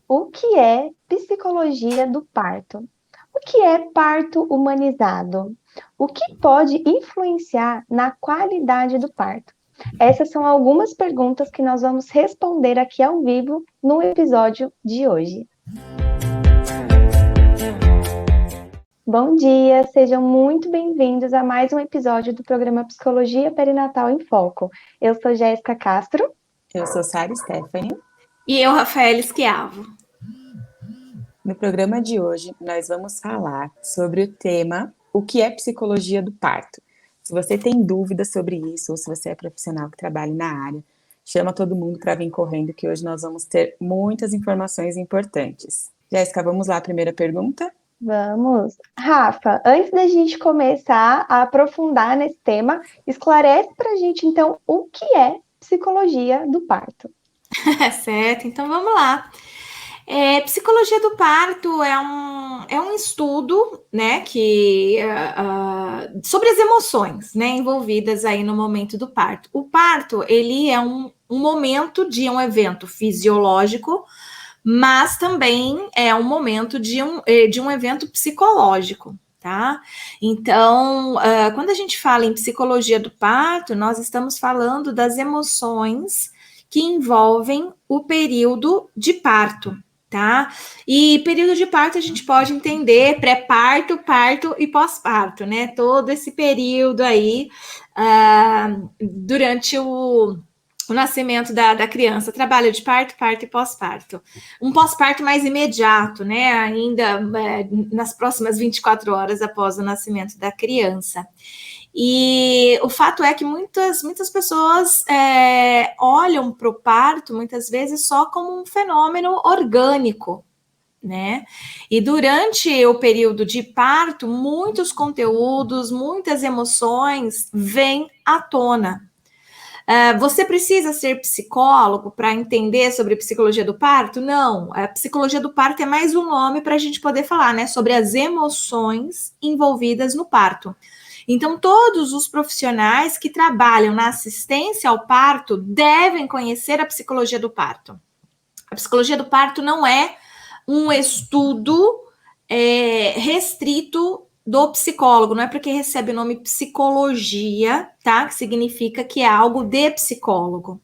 O que é psicologia do parto? O que é parto humanizado? O que pode influenciar na qualidade do parto? Essas são algumas perguntas que nós vamos responder aqui ao vivo no episódio de hoje. Bom dia, sejam muito bem-vindos a mais um episódio do programa Psicologia Perinatal em Foco. Eu sou Jéssica Castro. Eu sou Sara Stephanie. E eu, Rafaela Esquiavo. No programa de hoje, nós vamos falar sobre o tema O que é psicologia do parto? Se você tem dúvidas sobre isso, ou se você é profissional que trabalha na área, chama todo mundo para vir correndo, que hoje nós vamos ter muitas informações importantes. Jéssica, vamos lá, a primeira pergunta? Vamos. Rafa, antes da gente começar a aprofundar nesse tema, esclarece para a gente, então, o que é psicologia do parto. Certo, então vamos lá. Psicologia do parto é um estudo, né, sobre as emoções, né, envolvidas aí no momento do parto. O parto, ele é um momento de um evento fisiológico, mas também é um momento de um evento psicológico, tá? Então, quando a gente fala em psicologia do parto, nós estamos falando das emoções que envolvem o período de parto, tá? E período de parto a gente pode entender pré-parto, parto e pós-parto, né? Todo esse período aí durante o nascimento da criança, trabalho de parto, parto e pós-parto. Um pós-parto mais imediato, né? Ainda nas próximas 24 horas após o nascimento da criança. E o fato é que muitas pessoas olham para o parto, muitas vezes, só como um fenômeno orgânico, né? E durante o período de parto, muitos conteúdos, muitas emoções vêm à tona. Você precisa ser psicólogo para entender sobre psicologia do parto? Não, a psicologia do parto é mais um nome para a gente poder falar, né, sobre as emoções envolvidas no parto. Então, todos os profissionais que trabalham na assistência ao parto devem conhecer a psicologia do parto. A psicologia do parto não é um estudo restrito do psicólogo, não é porque recebe o nome psicologia, tá? Que significa que é algo de psicólogo.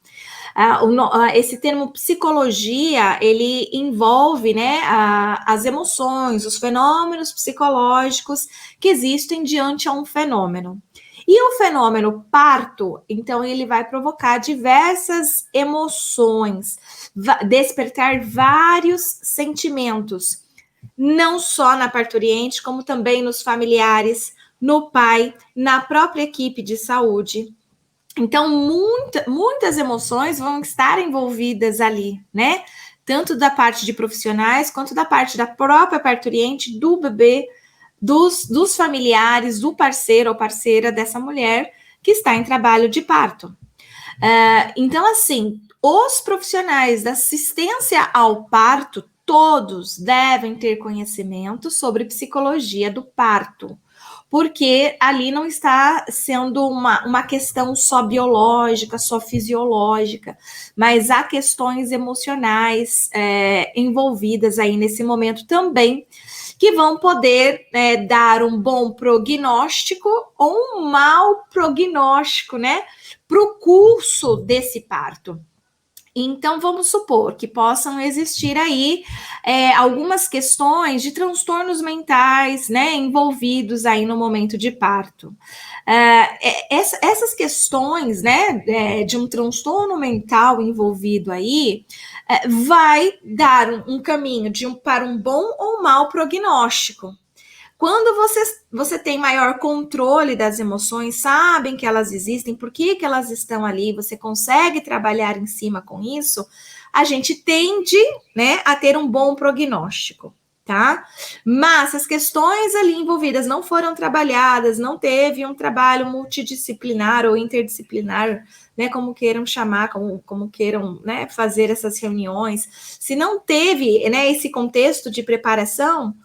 Esse termo psicologia, ele envolve, né, as emoções, os fenômenos psicológicos que existem diante a um fenômeno. E o fenômeno parto, então, ele vai provocar diversas emoções, despertar vários sentimentos, não só na parturiente, como também nos familiares, no pai, na própria equipe de saúde. Então, muitas emoções vão estar envolvidas ali, né? Tanto da parte de profissionais, quanto da parte da própria parturiente, do bebê, dos familiares, do parceiro ou parceira dessa mulher que está em trabalho de parto. Então, assim, os profissionais da assistência ao parto, todos devem ter conhecimento sobre psicologia do parto, porque ali não está sendo uma questão só biológica, só fisiológica, mas há questões emocionais envolvidas aí nesse momento também, que vão poder dar um bom prognóstico ou um mau prognóstico, né, para o curso desse parto. Então, vamos supor que possam existir aí algumas questões de transtornos mentais, né, envolvidos aí no momento de parto. Essas questões, né, de um transtorno mental envolvido aí, vai dar um caminho para um bom ou mau prognóstico. Quando você tem maior controle das emoções, sabem que elas existem, por que elas estão ali, você consegue trabalhar em cima com isso, a gente tende, né, a ter um bom prognóstico, tá? Mas se as questões ali envolvidas não foram trabalhadas, não teve um trabalho multidisciplinar ou interdisciplinar, né, como queiram chamar, como queiram, né, fazer essas reuniões, se não teve, né, esse contexto de preparação,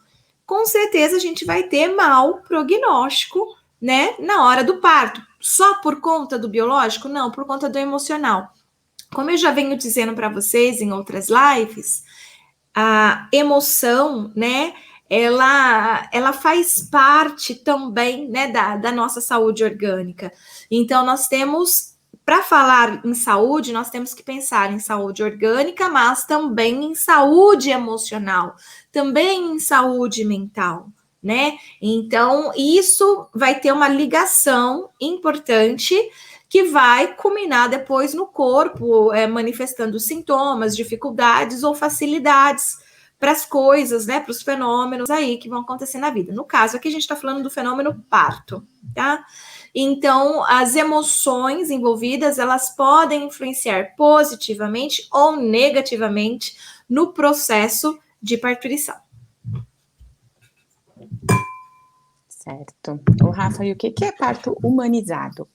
com certeza a gente vai ter mau prognóstico, né, na hora do parto. Só por conta do biológico? Não, por conta do emocional. Como eu já venho dizendo para vocês em outras lives, a emoção, né, ela faz parte também, né, da nossa saúde orgânica. Então, nós temos, para falar em saúde, nós temos que pensar em saúde orgânica, mas também em saúde emocional, também em saúde mental, né? Então, isso vai ter uma ligação importante que vai culminar depois no corpo, manifestando sintomas, dificuldades ou facilidades para as coisas, né, para os fenômenos aí que vão acontecer na vida. No caso, aqui a gente está falando do fenômeno parto, tá? Então, as emoções envolvidas, elas podem influenciar positivamente ou negativamente no processo de parturição. Certo. Ô, Rafa, e o que é parto humanizado?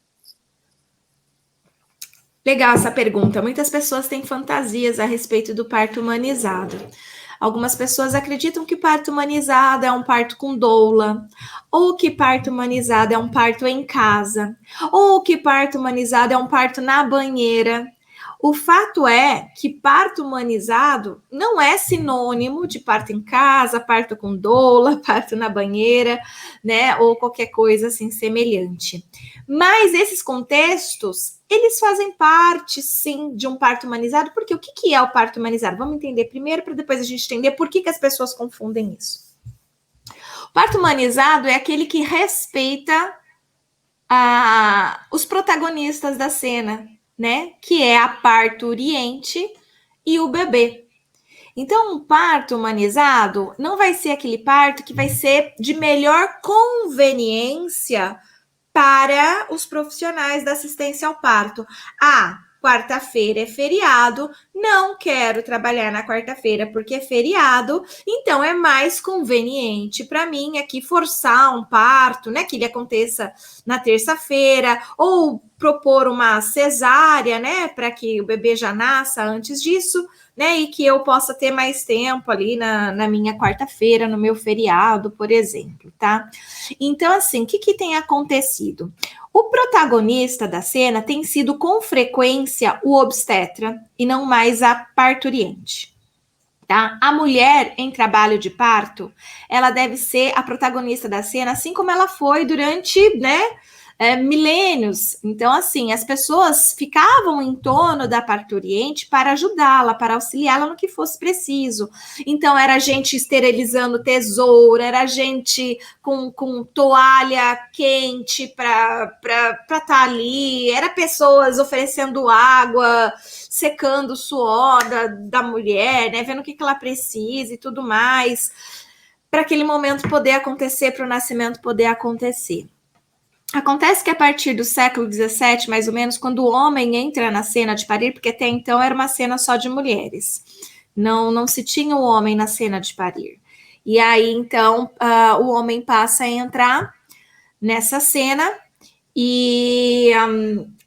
Legal essa pergunta. Muitas pessoas têm fantasias a respeito do parto humanizado. Algumas pessoas acreditam que parto humanizado é um parto com doula, ou que parto humanizado é um parto em casa, ou que parto humanizado é um parto na banheira. O fato é que parto humanizado não é sinônimo de parto em casa, parto com doula, parto na banheira, né, ou qualquer coisa assim semelhante. Mas esses contextos, eles fazem parte, sim, de um parto humanizado, porque o que é o parto humanizado? Vamos entender primeiro, para depois a gente entender por que as pessoas confundem isso. O parto humanizado é aquele que respeita os protagonistas da cena, né? Que é a parturiente e o bebê. Então, um parto humanizado não vai ser aquele parto que vai ser de melhor conveniência para os profissionais da assistência ao parto. Quarta-feira é feriado, não quero trabalhar na quarta-feira porque é feriado, então é mais conveniente para mim aqui forçar um parto, né, que ele aconteça na terça-feira, ou propor uma cesárea, né, para que o bebê já nasça antes disso, né, e que eu possa ter mais tempo ali na minha quarta-feira, no meu feriado, por exemplo, tá? Então, assim, o que tem acontecido? O protagonista da cena tem sido, com frequência, o obstetra e não mais a parturiente, tá? A mulher em trabalho de parto, ela deve ser a protagonista da cena, assim como ela foi durante, né, milênios. Então, assim, as pessoas ficavam em torno da parturiente para ajudá-la, para auxiliá-la no que fosse preciso. Então, era gente esterilizando tesoura, era gente com toalha quente para estar ali, era pessoas oferecendo água, secando o suor da mulher, né, vendo o que ela precisa e tudo mais, para aquele momento poder acontecer, para o nascimento poder acontecer. Acontece que a partir do século XVII, mais ou menos, quando o homem entra na cena de parir, porque até então era uma cena só de mulheres, não se tinha o homem na cena de parir. E aí, então, o homem passa a entrar nessa cena e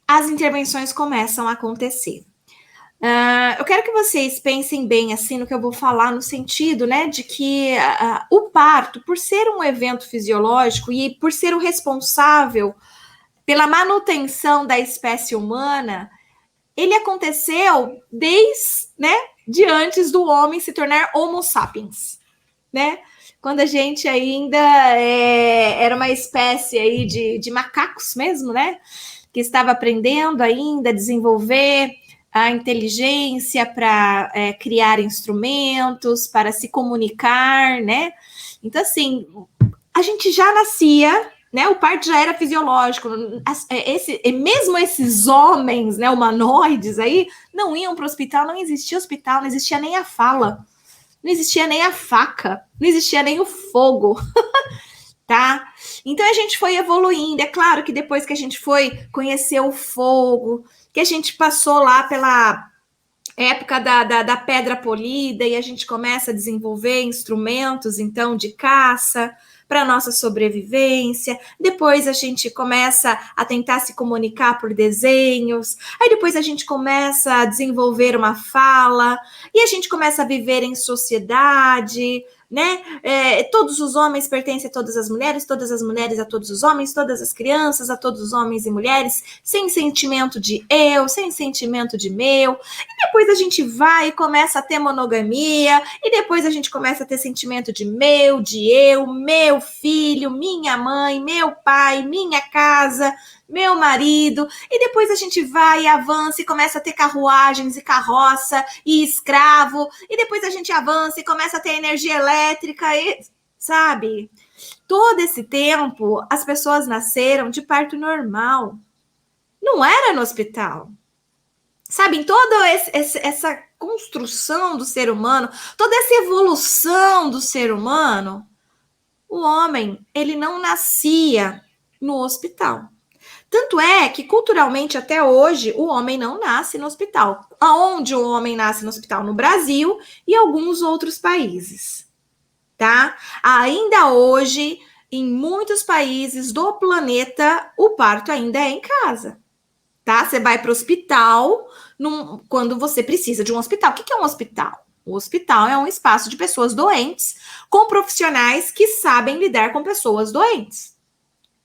as intervenções começam a acontecer. Eu quero que vocês pensem bem assim no que eu vou falar, no sentido, né, de que o parto, por ser um evento fisiológico e por ser o responsável pela manutenção da espécie humana, ele aconteceu desde, né, de antes do homem se tornar Homo sapiens, né? Quando a gente ainda era uma espécie aí de macacos mesmo, né? Que estava aprendendo ainda a desenvolver a inteligência para criar instrumentos, para se comunicar, né? Então, assim, a gente já nascia, né? O parto já era fisiológico. Mesmo esses homens, né, humanoides aí, não iam para o hospital, não existia hospital, não existia nem a fala, não existia nem a faca, não existia nem o fogo. Tá? Então a gente foi evoluindo. É claro que depois que a gente foi conhecer o fogo, que a gente passou lá pela época da pedra polida e a gente começa a desenvolver instrumentos, então, de caça para nossa sobrevivência. Depois a gente começa a tentar se comunicar por desenhos. Aí depois a gente começa a desenvolver uma fala e a gente começa a viver em sociedade, né? Todos os homens pertencem a todas as mulheres a todos os homens, todas as crianças a todos os homens e mulheres, sem sentimento de eu, sem sentimento de meu. E depois a gente vai e começa a ter monogamia, e depois a gente começa a ter sentimento de meu, de eu, meu filho, minha mãe, meu pai, minha casa, meu marido, e depois a gente vai e avança e começa a ter carruagens e carroça e escravo, e depois a gente avança e começa a ter energia elétrica, e, sabe? Todo esse tempo, as pessoas nasceram de parto normal. Não era no hospital. Sabe, em toda essa construção do ser humano, toda essa evolução do ser humano, o homem, ele não nascia no hospital. Tanto é que, culturalmente, até hoje, o homem não nasce no hospital. Aonde o homem nasce no hospital? No Brasil e alguns outros países, tá? Ainda hoje, em muitos países do planeta, o parto ainda é em casa, tá? Você vai para o hospital quando você precisa de um hospital. O que é um hospital? O hospital é um espaço de pessoas doentes com profissionais que sabem lidar com pessoas doentes.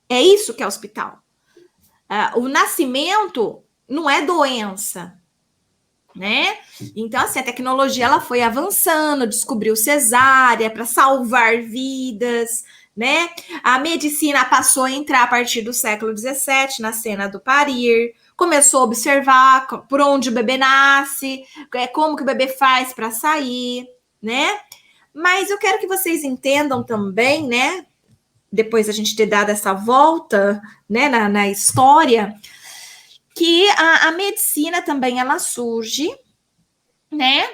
É isso que é hospital. O nascimento não é doença, né? Então, assim, a tecnologia ela foi avançando, descobriu cesárea para salvar vidas, né? A medicina passou a entrar a partir do século XVII na cena do parir, começou a observar por onde o bebê nasce, como que o bebê faz para sair, né? Mas eu quero que vocês entendam também, né? Depois a gente ter dado essa volta, né, na história, que a medicina também ela surge, né?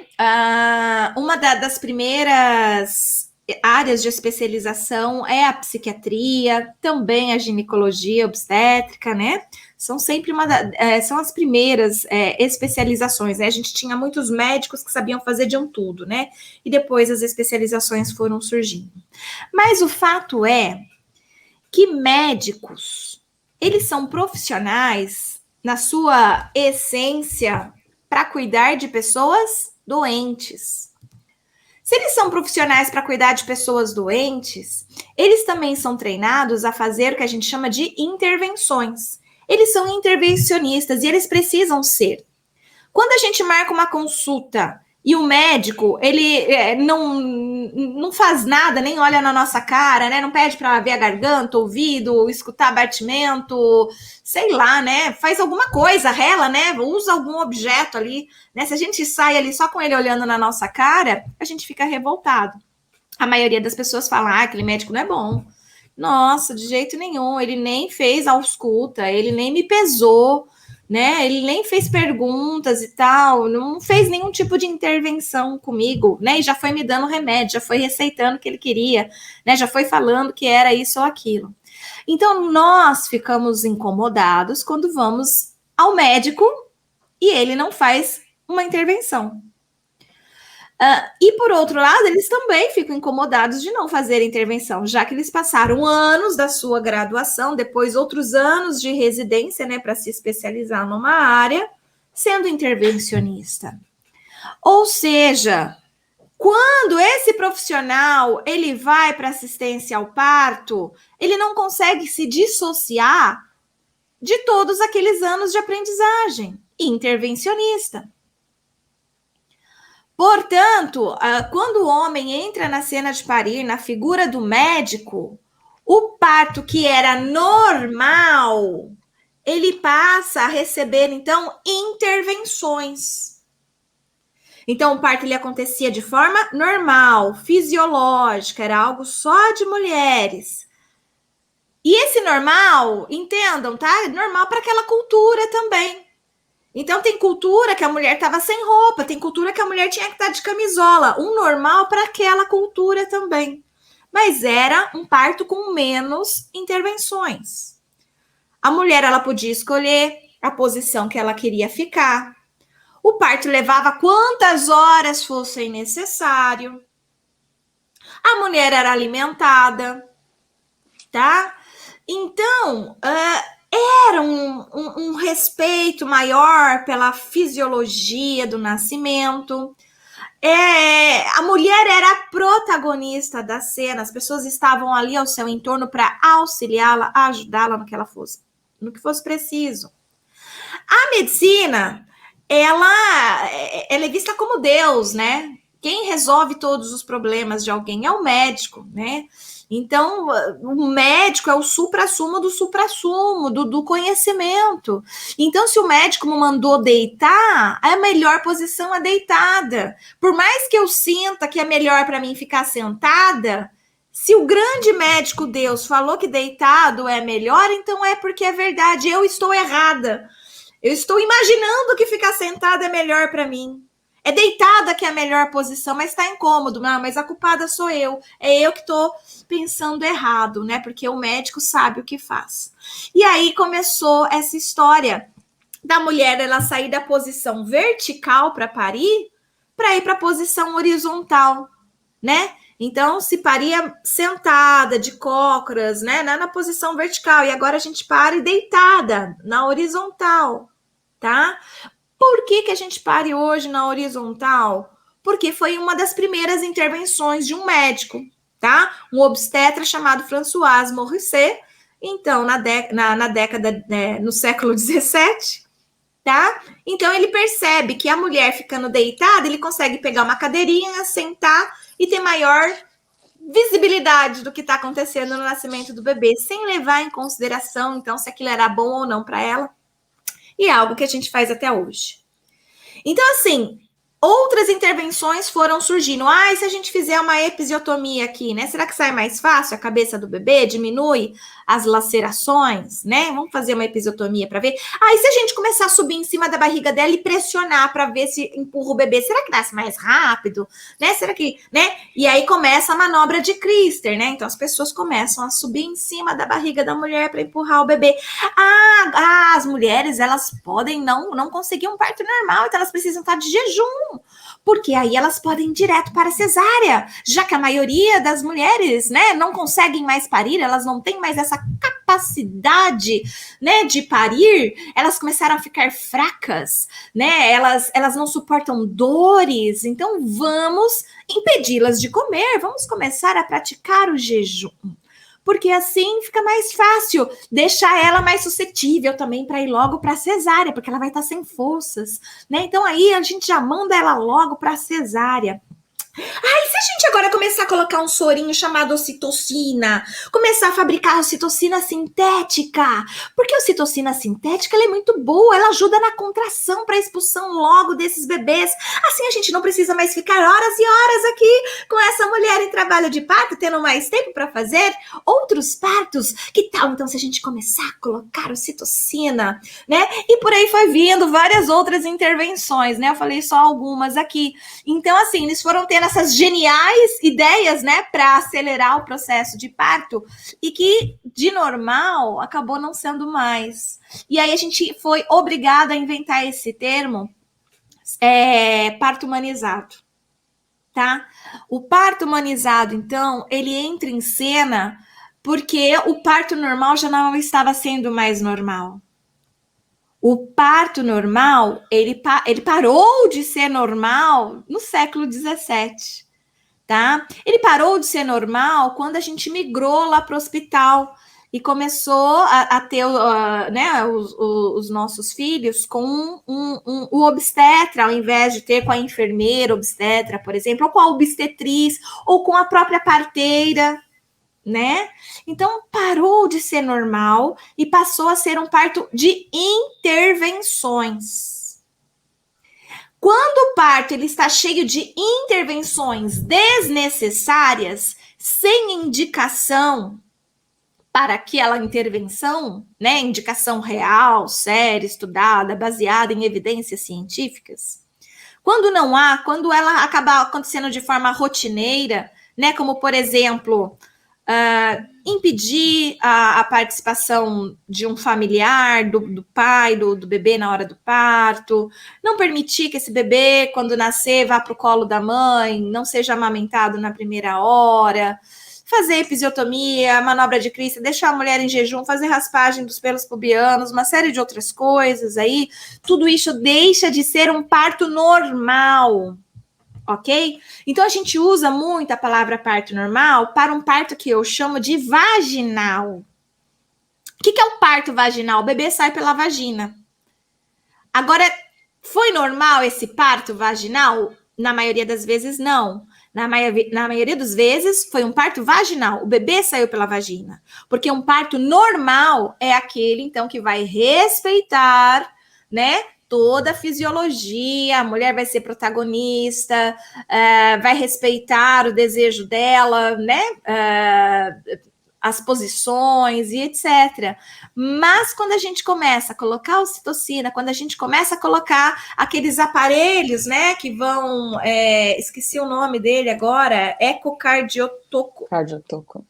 Uma das primeiras áreas de especialização é a psiquiatria, também a ginecologia obstétrica, né? São sempre são as primeiras especializações, né? A gente tinha muitos médicos que sabiam fazer de um tudo, né? E depois as especializações foram surgindo. Mas o fato é que médicos, eles são profissionais, na sua essência, para cuidar de pessoas doentes. Se eles são profissionais para cuidar de pessoas doentes, eles também são treinados a fazer o que a gente chama de intervenções. Eles são intervencionistas e eles precisam ser. Quando a gente marca uma consulta e o médico, ele não faz nada, nem olha na nossa cara, né? Não pede para ver a garganta, ouvido, escutar batimento, sei lá, né? Faz alguma coisa, rela, né? Usa algum objeto ali, né? Se a gente sai ali só com ele olhando na nossa cara, a gente fica revoltado. A maioria das pessoas fala, aquele médico não é bom. Nossa, de jeito nenhum, ele nem fez a ausculta, ele nem me pesou, né? Ele nem fez perguntas e tal, não fez nenhum tipo de intervenção comigo, né? E já foi me dando remédio, já foi receitando o que ele queria, né? Já foi falando que era isso ou aquilo. Então, nós ficamos incomodados quando vamos ao médico e ele não faz uma intervenção. E, por outro lado, eles também ficam incomodados de não fazer intervenção, já que eles passaram anos da sua graduação, depois outros anos de residência, né, para se especializar numa área, sendo intervencionista. Ou seja, quando esse profissional ele vai para assistência ao parto, ele não consegue se dissociar de todos aqueles anos de aprendizagem intervencionista. Portanto, quando o homem entra na cena de parir, na figura do médico, o parto que era normal, ele passa a receber, então, intervenções. Então, o parto ele acontecia de forma normal, fisiológica, era algo só de mulheres. E esse normal, entendam, tá? Normal para aquela cultura também. Então, tem cultura que a mulher estava sem roupa, tem cultura que a mulher tinha que estar de camisola. Um normal para aquela cultura também. Mas era um parto com menos intervenções. A mulher ela podia escolher a posição que ela queria ficar. O parto levava quantas horas fossem necessário. A mulher era alimentada, tá? Então, era um respeito maior pela fisiologia do nascimento. A mulher era a protagonista da cena, as pessoas estavam ali ao seu entorno para auxiliá-la, ajudá-la no que fosse preciso. A medicina, ela é vista como Deus, né? Quem resolve todos os problemas de alguém é o médico, né? Então, o médico é o suprassumo do suprassumo, do conhecimento. Então, se o médico me mandou deitar, a melhor posição é deitada. Por mais que eu sinta que é melhor para mim ficar sentada, se o grande médico Deus falou que deitado é melhor, então é porque é verdade, eu estou errada. Eu estou imaginando que ficar sentada é melhor para mim. É deitada que é a melhor posição, mas está incômodo. Não, mas a culpada sou eu. É eu que estou pensando errado, né? Porque o médico sabe o que faz. E aí começou essa história da mulher ela sair da posição vertical para parir para ir para a posição horizontal, né? Então, se paria sentada, de cócoras, né? Na posição vertical. E agora a gente para deitada, na horizontal, tá? Por que a gente pare hoje na horizontal? Porque foi uma das primeiras intervenções de um médico, tá? Um obstetra chamado François Morisset. Então, na década, no século 17, tá? Então, ele percebe que a mulher ficando deitada, ele consegue pegar uma cadeirinha, sentar e ter maior visibilidade do que está acontecendo no nascimento do bebê, sem levar em consideração, então, se aquilo era bom ou não para ela. E é algo que a gente faz até hoje. Então, assim, outras intervenções foram surgindo. E se a gente fizer uma episiotomia aqui, né? Será que sai mais fácil a cabeça do bebê? Diminui as lacerações, né? Vamos fazer uma episiotomia para ver. E se a gente começar a subir em cima da barriga dela e pressionar para ver se empurra o bebê, será que nasce mais rápido? Né? Será que, né? E aí começa a manobra de Crister, né? Então as pessoas começam a subir em cima da barriga da mulher para empurrar o bebê. As mulheres, elas podem não conseguir um parto normal, então elas precisam estar de jejum, porque aí elas podem ir direto para a cesárea, já que a maioria das mulheres, né, não conseguem mais parir, elas não têm mais essa capacidade, né, de parir, elas começaram a ficar fracas, né, elas não suportam dores, então vamos impedi-las de comer, vamos começar a praticar o jejum. Porque assim fica mais fácil deixar ela mais suscetível também para ir logo para a cesárea, porque ela vai estar sem forças, né? Então aí a gente já manda ela logo para a cesárea. E se a gente agora começar a colocar um sorinho chamado ocitocina, começar a fabricar a ocitocina sintética, porque a ocitocina sintética ela é muito boa, ela ajuda na contração para a expulsão logo desses bebês. Assim a gente não precisa mais ficar horas e horas aqui com essa mulher em trabalho de parto, tendo mais tempo para fazer outros partos. Que tal então se a gente começar a colocar ocitocina, né? E por aí foi vindo várias outras intervenções, né? Eu falei só algumas aqui. Então assim, eles foram tendo essas geniais ideias, né, para acelerar o processo de parto e que de normal acabou não sendo mais. E aí a gente foi obrigado a inventar esse termo, parto humanizado, tá? O parto humanizado, então, ele entra em cena porque o parto normal já não estava sendo mais normal. O parto normal, ele parou de ser normal no século XVII, tá? Ele parou de ser normal quando a gente migrou lá para o hospital e começou a ter né, os nossos filhos com o obstetra, ao invés de ter com a enfermeira obstetra, por exemplo, ou com a obstetriz, ou com a própria parteira, né? Então parou de ser normal e passou a ser um parto de intervenções. Quando o parto ele está cheio de intervenções desnecessárias, sem indicação para aquela intervenção, né? Indicação real, séria, estudada, baseada em evidências científicas. Quando não há, quando ela acaba acontecendo de forma rotineira, né? Como por exemplo, impedir a participação de um familiar, do pai, do bebê na hora do parto, não permitir que esse bebê, quando nascer, vá para o colo da mãe, não seja amamentado na primeira hora, fazer episiotomia, manobra de Cristo, deixar a mulher em jejum, fazer raspagem dos pelos pubianos, uma série de outras coisas aí, tudo isso deixa de ser um parto normal. ok? Então, a gente usa muito a palavra parto normal para um parto que eu chamo de vaginal. O que é o parto vaginal? O bebê sai pela vagina. Agora, foi normal esse parto vaginal? Na maioria das vezes, não. Na maioria das vezes, foi um parto vaginal. O bebê saiu pela vagina. Porque um parto normal é aquele, então, que vai respeitar, né, toda a fisiologia. A mulher vai ser protagonista, vai respeitar o desejo dela, né, as posições e etc. Mas quando a gente começa a colocar ocitocina, quando a gente começa a colocar aqueles aparelhos, né, que vão, esqueci o nome dele agora, ecocardiotoco. Cardiotoco.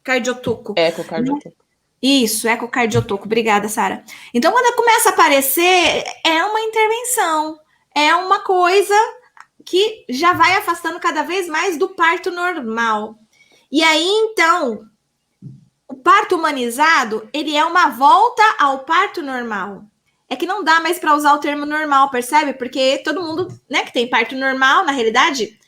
Cardiotoco. Ecocardiotoco. Isso, ecocardiotoco. Obrigada, Sara. Então, quando começa a aparecer, é uma intervenção, é uma coisa que já vai afastando cada vez mais do parto normal. E aí, então, o parto humanizado, ele é uma volta ao parto normal. É que não dá mais para usar o termo normal, percebe? Porque todo mundo, né, que tem parto normal, na realidade,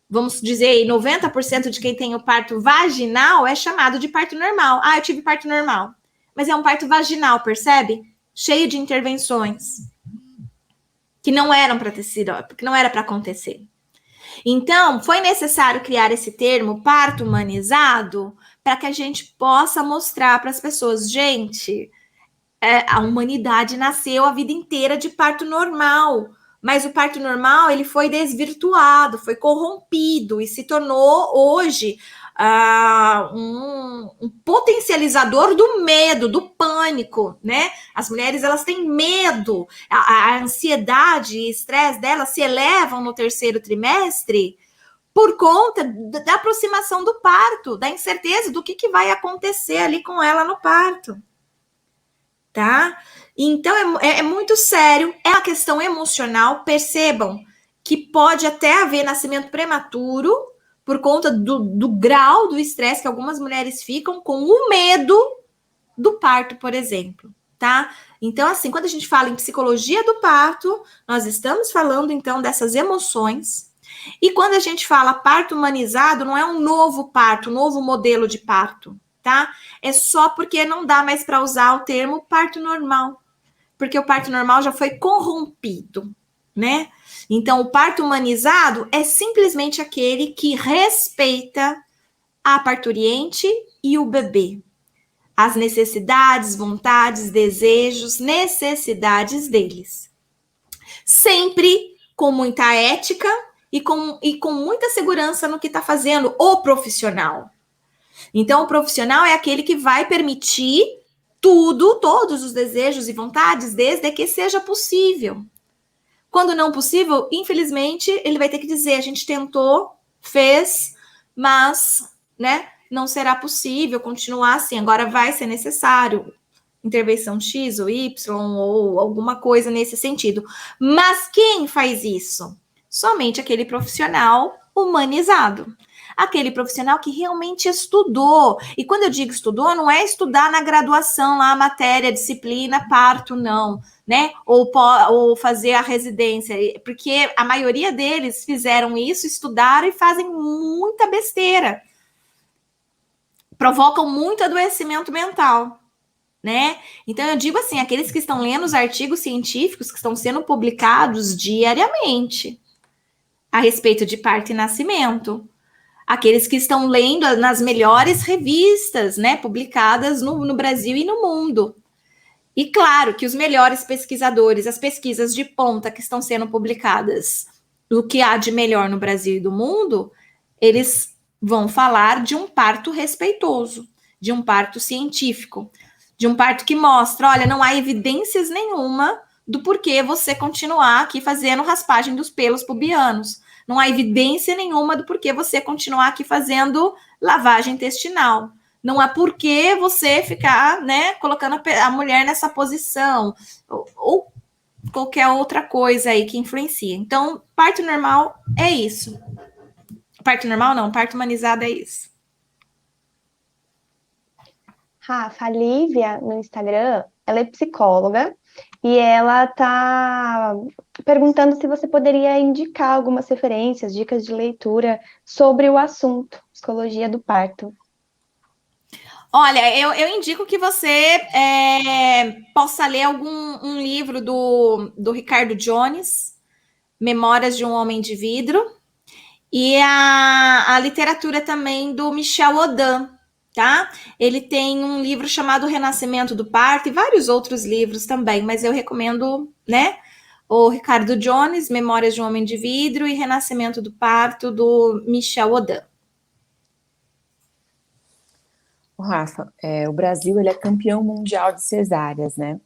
vamos dizer, 90% de quem tem o parto vaginal é chamado de parto normal. Ah, eu tive parto normal. Mas é um parto vaginal, percebe? Cheio de intervenções que não eram para ter sido, que não era para acontecer. Então, foi necessário criar esse termo parto humanizado para que a gente possa mostrar para as pessoas, gente, a humanidade nasceu a vida inteira de parto normal, mas o parto normal ele foi desvirtuado, foi corrompido e se tornou hoje um potencializador do medo, do pânico, né? As mulheres elas têm medo, a ansiedade e estresse delas se elevam no terceiro trimestre por conta da aproximação do parto, da incerteza do que vai acontecer ali com ela no parto. Tá? Então, é muito sério, é uma questão emocional, percebam que pode até haver nascimento prematuro por conta do grau do estresse que algumas mulheres ficam com o medo do parto, por exemplo, tá? Então, assim, quando a gente fala em psicologia do parto, nós estamos falando, então, dessas emoções. E quando a gente fala parto humanizado, não é um novo parto, um novo modelo de parto, tá? É só porque não dá mais para usar o termo parto normal, porque o parto normal já foi corrompido, né? Então, o parto humanizado é simplesmente aquele que respeita a parturiente e o bebê. As necessidades, vontades, desejos, necessidades deles. Sempre com muita ética e com muita segurança no que está fazendo o profissional. Então, o profissional é aquele que vai permitir todos os desejos e vontades, desde que seja possível. Quando não possível, infelizmente, ele vai ter que dizer, a gente tentou, fez, mas, né, não será possível continuar assim, agora vai ser necessário intervenção X ou Y ou alguma coisa nesse sentido. Mas quem faz isso? Somente aquele profissional humanizado. Aquele profissional que realmente estudou. E quando eu digo estudou, não é estudar na graduação lá, matéria, disciplina, parto, não, né? Ou fazer a residência, porque a maioria deles fizeram isso, estudaram e fazem muita besteira. Provocam muito adoecimento mental, né? Então eu digo assim, aqueles que estão lendo os artigos científicos que estão sendo publicados diariamente a respeito de parto e nascimento, aqueles que estão lendo nas melhores revistas, né, publicadas no Brasil e no mundo. E claro que os melhores pesquisadores, as pesquisas de ponta que estão sendo publicadas, do que há de melhor no Brasil e do mundo, eles vão falar de um parto respeitoso, de um parto científico, de um parto que mostra, olha, não há evidências nenhuma do porquê você continuar aqui fazendo raspagem dos pelos pubianos. Não há evidência nenhuma do porquê você continuar aqui fazendo lavagem intestinal. Não há porquê você ficar, né, colocando a mulher nessa posição. Ou qualquer outra coisa aí que influencia. Então, parto normal é isso. Parto normal não, parto humanizado é isso. Rafa, a Lívia, no Instagram, ela é psicóloga e ela está perguntando se você poderia indicar algumas referências, dicas de leitura sobre o assunto, psicologia do parto. Olha, eu indico que você possa ler um livro do Ricardo Jones, Memórias de um Homem de Vidro, e a literatura também do Michel Odan, tá? Ele tem um livro chamado Renascimento do Parto e vários outros livros também, mas eu recomendo, né? O Ricardo Jones, Memórias de um Homem de Vidro e Renascimento do Parto, do Michel Odan. Rafa, o Brasil ele é campeão mundial de cesáreas, né?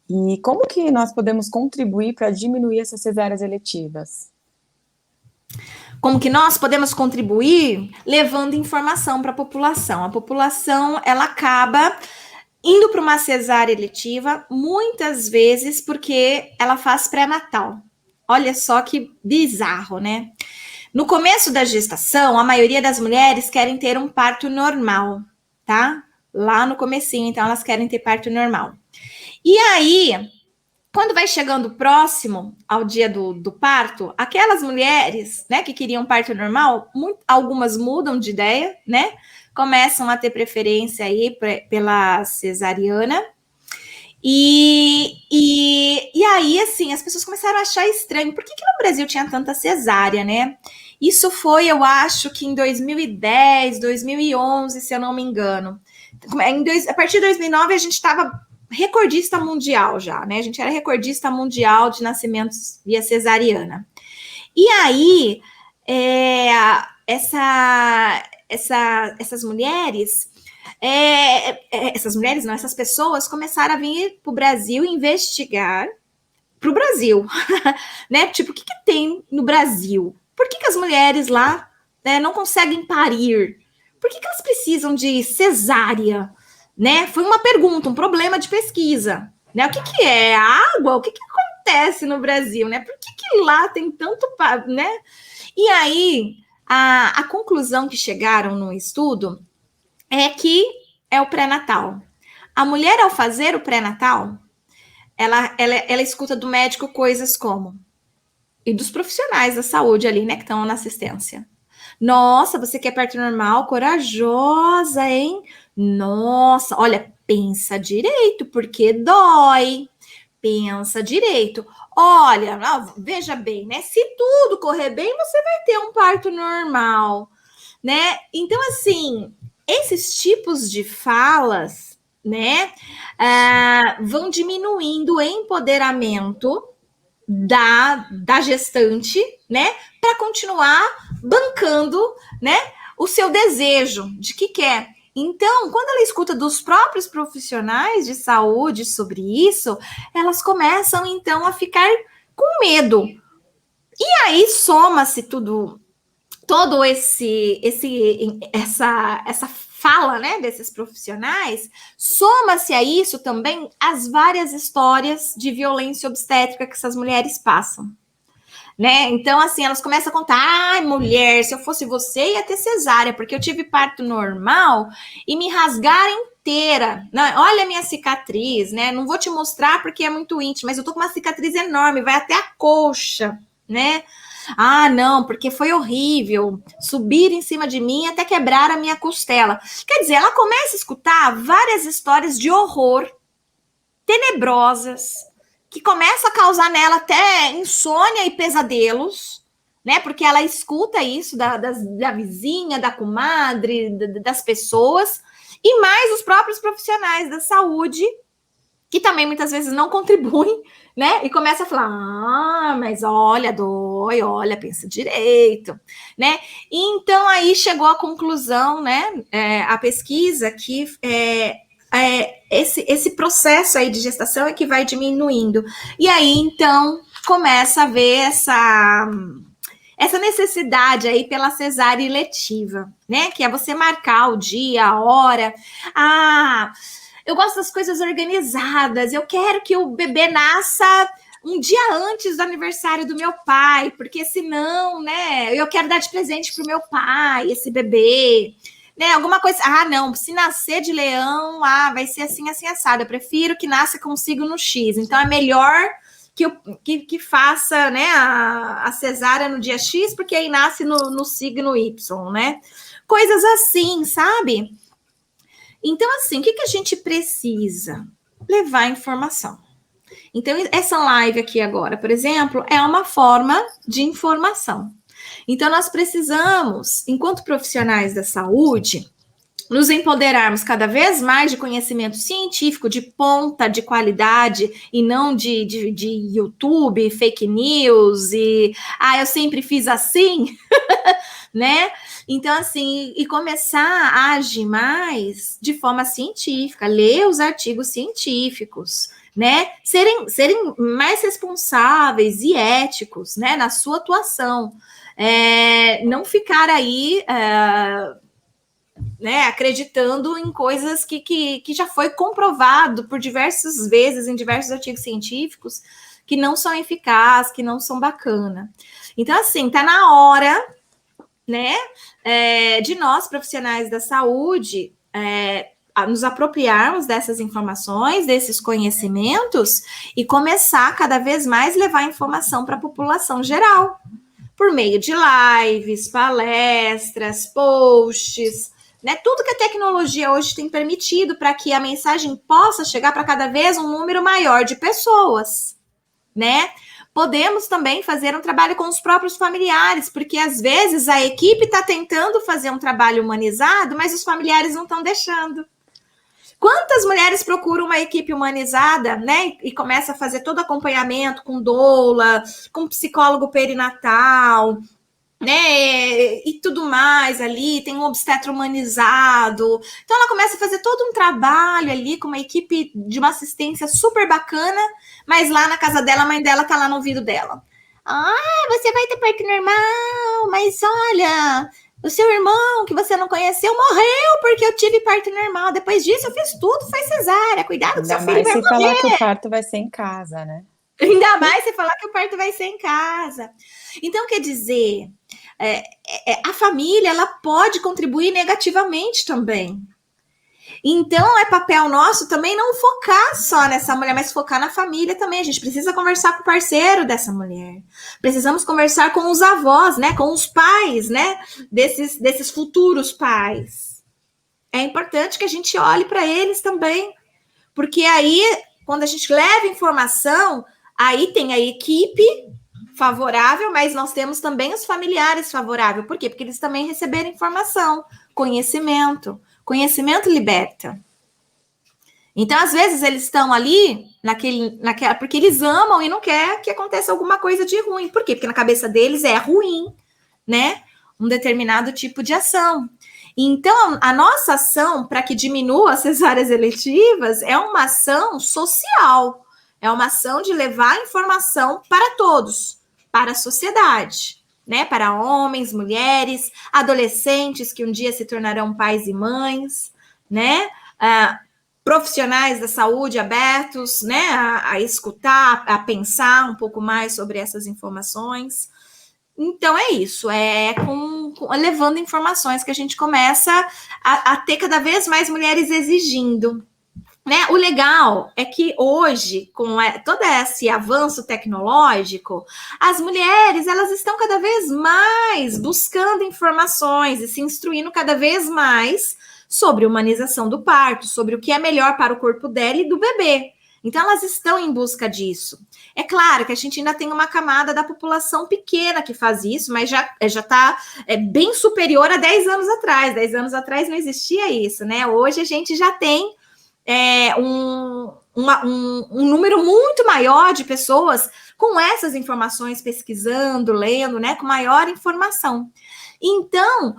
E como que nós podemos contribuir para diminuir essas cesáreas eletivas? Como que nós podemos contribuir? Levando informação para a população. A população, ela acaba indo para uma cesárea eletiva, muitas vezes porque ela faz pré-natal. Olha só que bizarro, né? No começo da gestação, a maioria das mulheres querem ter um parto normal, tá? Lá no comecinho, então elas querem ter parto normal. E aí, quando vai chegando próximo ao dia do parto, aquelas mulheres, né, que queriam parto normal, algumas mudam de ideia, né? Começam a ter preferência aí pela cesariana. E aí, assim, as pessoas começaram a achar estranho. Por que no Brasil tinha tanta cesárea, né? Isso foi, eu acho, que em 2010, 2011, se eu não me engano. A partir de 2009, a gente estava recordista mundial já, né? A gente era recordista mundial de nascimentos via cesariana. E aí, essas mulheres... essas mulheres, não, essas pessoas começaram a vir para o Brasil investigar para o Brasil, né? Tipo, o que tem no Brasil? Por que as mulheres lá, né, não conseguem parir? Por que elas precisam de cesárea? Né? Foi uma pergunta, um problema de pesquisa. Né? O que é água? O que acontece no Brasil? Né? Por que lá tem tanto... Né? E aí, a conclusão que chegaram no estudo é que é o pré-natal. A mulher, ao fazer o pré-natal, ela escuta do médico coisas como... E dos profissionais da saúde ali, né, que estão na assistência. Nossa, você quer parto normal? Corajosa, hein? Nossa, olha, pensa direito, porque dói. Pensa direito. Olha, veja bem, né? Se tudo correr bem, você vai ter um parto normal, né? Então, assim, esses tipos de falas, né, vão diminuindo o empoderamento da gestante, né, para continuar bancando, né, o seu desejo de que quer. Então, quando ela escuta dos próprios profissionais de saúde sobre isso, elas começam, então, a ficar com medo. E aí soma-se todo essa fala, né, desses profissionais, soma-se a isso também as várias histórias de violência obstétrica que essas mulheres passam, né? Então, assim, elas começam a contar: ai, mulher, se eu fosse você, ia ter cesárea, porque eu tive parto normal e me rasgaram inteira. Olha a minha cicatriz, né? Não vou te mostrar porque é muito íntimo, mas eu tô com uma cicatriz enorme, vai até a coxa, né? Ah, não, porque foi horrível subir em cima de mim até quebrar a minha costela. Quer dizer, ela começa a escutar várias histórias de horror tenebrosas que começam a causar nela até insônia e pesadelos, né? Porque ela escuta isso da vizinha, da comadre, das pessoas, e mais os próprios profissionais da saúde, que também muitas vezes não contribuem, né? E começa a falar: ah, mas olha, dói, olha, pensa direito, né? E então aí chegou à conclusão, né? A pesquisa que esse processo aí de gestação é que vai diminuindo. E aí, então, começa a ver essa necessidade aí pela cesárea eletiva, né? Que é você marcar o dia, a hora. Ah, eu gosto das coisas organizadas, eu quero que o bebê nasça um dia antes do aniversário do meu pai, porque senão, né, eu quero dar de presente pro meu pai esse bebê, né? Alguma coisa, não, se nascer de leão, vai ser assim, assim, assado. Eu prefiro que nasça com signo X. Então, é melhor que faça, né, a cesárea no dia X, porque aí nasce no signo Y, né? Coisas assim, sabe? Então, assim, o que a gente precisa? Levar informação. Então, essa live aqui agora, por exemplo, é uma forma de informação. Então, nós precisamos, enquanto profissionais da saúde, nos empoderarmos cada vez mais de conhecimento científico de ponta, de qualidade, e não de YouTube, fake news, e eu sempre fiz assim, né? Então, assim, e começar a agir mais de forma científica, ler os artigos científicos, né? Serem mais responsáveis e éticos, né, na sua atuação. Não ficar aí, né, acreditando em coisas que já foi comprovado por diversas vezes em diversos artigos científicos que não são eficazes, que não são bacana. Então, assim, tá na hora, né, de nós, profissionais da saúde, nos apropriarmos dessas informações, desses conhecimentos e começar cada vez mais levar informação para a população geral, por meio de lives, palestras, posts, né? Tudo que a tecnologia hoje tem permitido para que a mensagem possa chegar para cada vez um número maior de pessoas, né? Podemos também fazer um trabalho com os próprios familiares, porque às vezes a equipe está tentando fazer um trabalho humanizado, mas os familiares não estão deixando. Quantas mulheres procuram uma equipe humanizada, né? E começa a fazer todo acompanhamento com doula, com psicólogo perinatal, né? E tudo mais ali, tem um obstetra humanizado. Então ela começa a fazer todo um trabalho ali com uma equipe de uma assistência super bacana, mas lá na casa dela, a mãe dela tá lá no ouvido dela. Você vai ter parto normal, mas olha, o seu irmão que você não conheceu morreu porque eu tive parto normal. Depois disso eu fiz tudo, foi cesárea. Cuidado que seu filho vai morrer. Ainda mais se falar que o parto vai ser em casa, né? Ainda mais se falar que o parto vai ser em casa. Então, quer dizer, a família, ela pode contribuir negativamente também. Então, é papel nosso também não focar só nessa mulher, mas focar na família também. A gente precisa conversar com o parceiro dessa mulher. Precisamos conversar com os avós, né? Com os pais, né? Desses futuros pais. É importante que a gente olhe para eles também. Porque aí, quando a gente leva informação, aí tem a equipe favorável, mas nós temos também os familiares favoráveis. Por quê? Porque eles também receberam informação, conhecimento. Conhecimento liberta. Então, às vezes, eles estão ali, naquela, porque eles amam e não quer que aconteça alguma coisa de ruim. Por quê? Porque na cabeça deles é ruim, né? Um determinado tipo de ação. Então, a nossa ação para que diminua as cesáreas eletivas é uma ação social. É uma ação de levar informação para todos, para a sociedade. Né, para homens, mulheres, adolescentes que um dia se tornarão pais e mães, né, profissionais da saúde abertos, né, a escutar, a pensar um pouco mais sobre essas informações. Então é isso, levando informações que a gente começa a ter cada vez mais mulheres exigindo. Né? O legal é que hoje, com todo esse avanço tecnológico, as mulheres elas estão cada vez mais buscando informações e se instruindo cada vez mais sobre humanização do parto, sobre o que é melhor para o corpo dela e do bebê. Então, elas estão em busca disso. É claro que a gente ainda tem uma camada da população pequena que faz isso, mas já está bem superior a 10 anos atrás. 10 anos atrás não existia isso, né? Hoje a gente já tem um número muito maior de pessoas com essas informações, pesquisando, lendo, né, com maior informação. Então,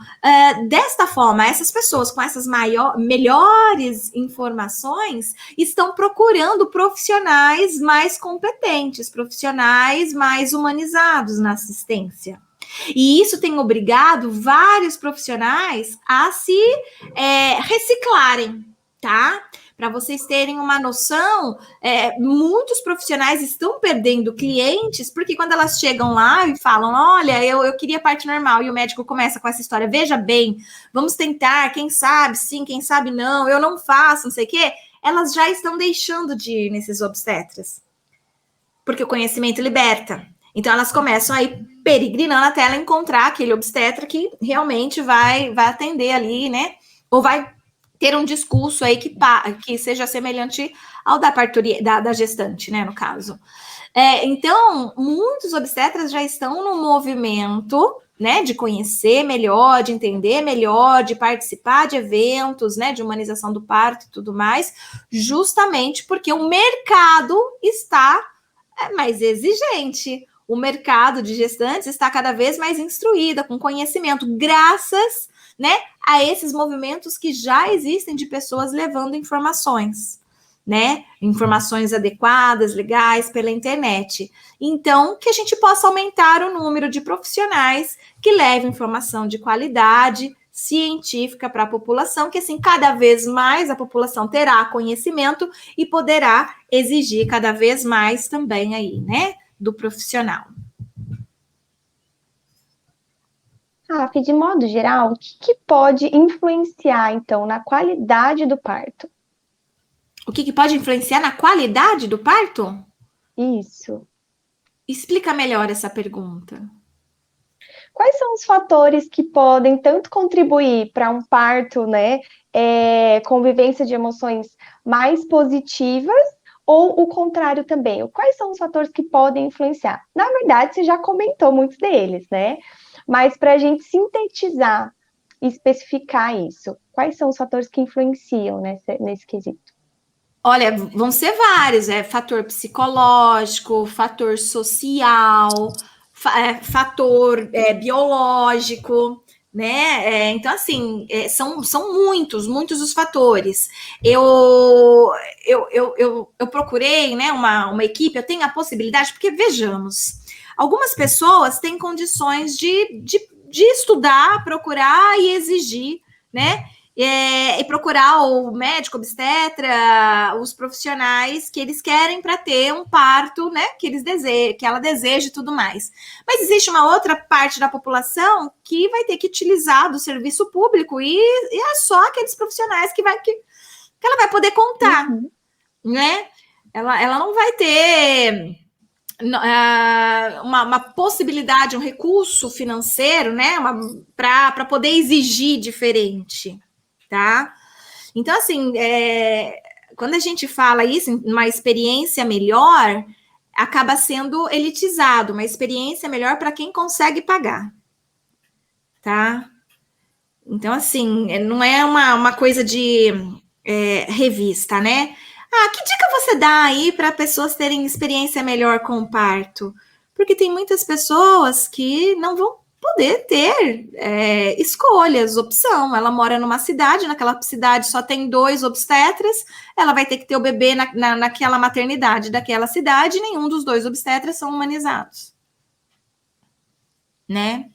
desta forma, essas pessoas com essas melhores informações estão procurando profissionais mais competentes, profissionais mais humanizados na assistência. E isso tem obrigado vários profissionais a se reciclarem, tá? Para vocês terem uma noção, muitos profissionais estão perdendo clientes, porque quando elas chegam lá e falam, olha, eu queria parte normal, e o médico começa com essa história, veja bem, vamos tentar, quem sabe sim, quem sabe não, eu não faço, não sei o quê, elas já estão deixando de ir nesses obstetras, porque o conhecimento liberta. Então, elas começam a ir peregrinando até ela encontrar aquele obstetra que realmente vai atender ali, né? Ou vai ter um discurso aí que seja semelhante ao da gestante, né, no caso. Então, muitos obstetras já estão no movimento, né, de conhecer melhor, de entender melhor, de participar de eventos, né, de humanização do parto e tudo mais, justamente porque o mercado está mais exigente. O mercado de gestantes está cada vez mais instruída, com conhecimento, graças, né, a esses movimentos que já existem de pessoas levando informações, né, informações adequadas, legais, pela internet. Então, que a gente possa aumentar o número de profissionais que levem informação de qualidade científica para a população, que assim, cada vez mais a população terá conhecimento e poderá exigir cada vez mais também aí, né, do profissional. Rafa, de modo geral, o que pode influenciar, então, na qualidade do parto? O que pode influenciar na qualidade do parto? Isso. Explica melhor essa pergunta. Quais são os fatores que podem tanto contribuir para um parto, né, convivência de emoções mais positivas, ou o contrário também? Quais são os fatores que podem influenciar? Na verdade, você já comentou muitos deles, né? Mas para a gente sintetizar e especificar isso, quais são os fatores que influenciam nesse quesito? Olha, vão ser vários, fator psicológico, fator social, fator biológico, né? Então, assim, são muitos os fatores. Eu procurei, né, uma equipe, eu tenho a possibilidade, porque vejamos, algumas pessoas têm condições de estudar, procurar e exigir, né? E procurar o médico, obstetra, os profissionais que eles querem para ter um parto, né, que ela deseja e tudo mais. Mas existe uma outra parte da população que vai ter que utilizar do serviço público e é só aqueles profissionais que ela vai poder contar, né? Ela não vai ter uma possibilidade, um recurso financeiro, né, para poder exigir diferente. Tá? Então, assim, quando a gente fala isso, uma experiência melhor, acaba sendo elitizado, uma experiência melhor para quem consegue pagar, tá? Então, assim, não é uma coisa de revista, né? Que dica você dá aí para pessoas terem experiência melhor com o parto? Porque tem muitas pessoas que não vão poder ter escolhas, opção. Ela mora numa cidade, naquela cidade só tem 2 obstetras, ela vai ter que ter o bebê naquela maternidade daquela cidade, e nenhum dos 2 obstetras são humanizados, né?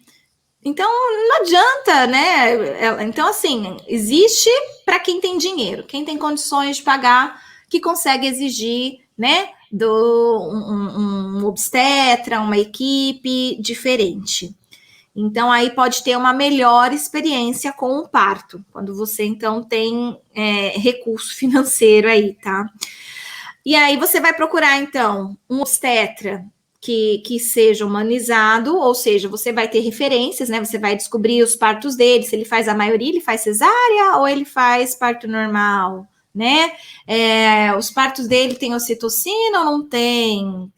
Então, não adianta, né? Então, assim, existe para quem tem dinheiro, quem tem condições de pagar, que consegue exigir, né, um obstetra, uma equipe diferente. Então, aí pode ter uma melhor experiência com o parto, quando você, então, tem recurso financeiro aí, tá? E aí você vai procurar, então, um obstetra que seja humanizado, ou seja, você vai ter referências, né? Você vai descobrir os partos dele, se ele faz a maioria, ele faz cesárea ou ele faz parto normal, né? Os partos dele tem ocitocina ou não tem?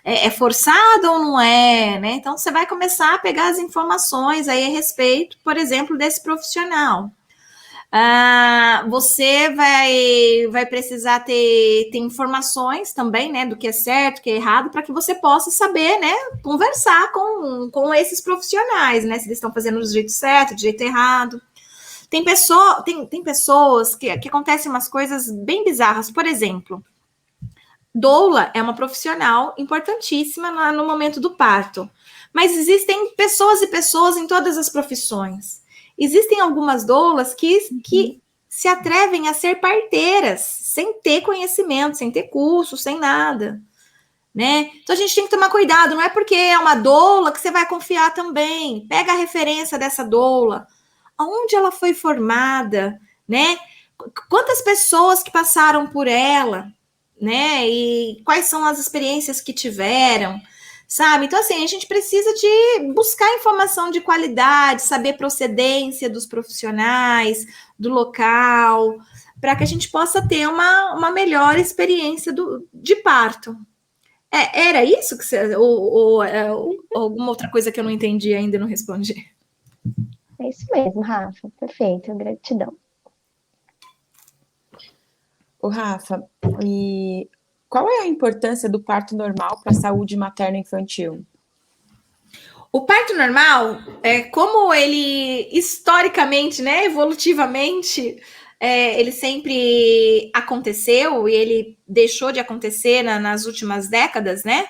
É forçado ou não é, né? Então, você vai começar a pegar as informações aí a respeito, por exemplo, desse profissional. Você vai precisar ter informações também, né, do que é certo, que é errado, para que você possa saber, né, conversar com esses profissionais, né, se eles estão fazendo do jeito certo, do jeito errado. Tem pessoas que acontecem umas coisas bem bizarras, por exemplo, doula é uma profissional importantíssima no momento do parto, mas existem pessoas e pessoas em todas as profissões. Existem algumas doulas que se atrevem a ser parteiras, sem ter conhecimento, sem ter curso, sem nada, né? Então a gente tem que tomar cuidado, não é porque é uma doula que você vai confiar também. Pega a referência dessa doula, aonde ela foi formada, né? Quantas pessoas que passaram por ela, né? E quais são as experiências que tiveram, sabe? Então, assim, a gente precisa de buscar informação de qualidade, saber procedência dos profissionais, do local, para que a gente possa ter uma melhor experiência de parto. Era isso que você. Ou alguma outra coisa que eu não entendi ainda e não respondi? É isso mesmo, Rafa. Perfeito, gratidão. Ô, Rafa, e qual é a importância do parto normal para a saúde materno-infantil? O parto normal, como ele historicamente, né, evolutivamente, ele sempre aconteceu e ele deixou de acontecer nas últimas décadas, né?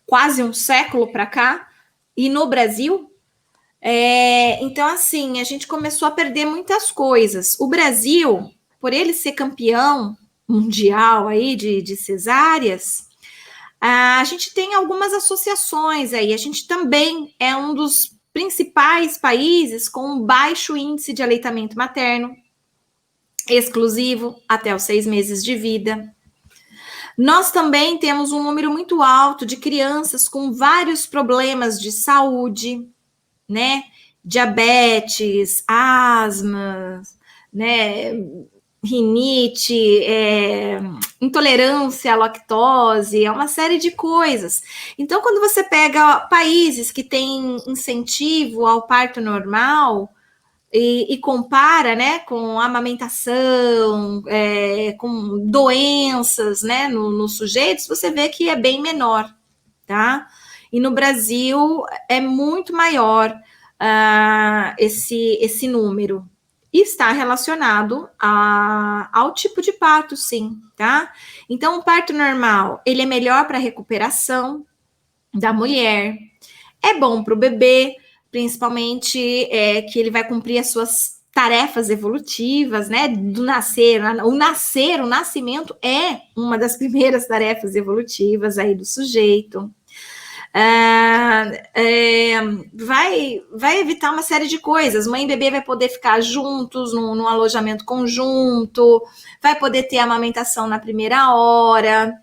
Quase um século para cá, e no Brasil. Então, assim, a gente começou a perder muitas coisas. O Brasil, por ele ser campeão mundial aí de cesáreas, a gente tem algumas associações aí. A gente também é um dos principais países com um baixo índice de aleitamento materno, exclusivo, até os 6 meses de vida. Nós também temos um número muito alto de crianças com vários problemas de saúde, né? Diabetes, asma, né? Rinite, intolerância à lactose, é uma série de coisas. Então, quando você pega países que têm incentivo ao parto normal e compara, né, com amamentação, com doenças, né, nos sujeitos, você vê que é bem menor, tá? E no Brasil é muito maior esse número. E está relacionado ao tipo de parto, sim, tá? Então, o parto normal, ele é melhor para a recuperação da mulher, é bom para o bebê, principalmente que ele vai cumprir as suas tarefas evolutivas, né? Do nascer, o nascimento é uma das primeiras tarefas evolutivas aí do sujeito. Vai evitar uma série de coisas. Mãe e bebê vai poder ficar juntos num alojamento conjunto, vai poder ter amamentação na primeira hora.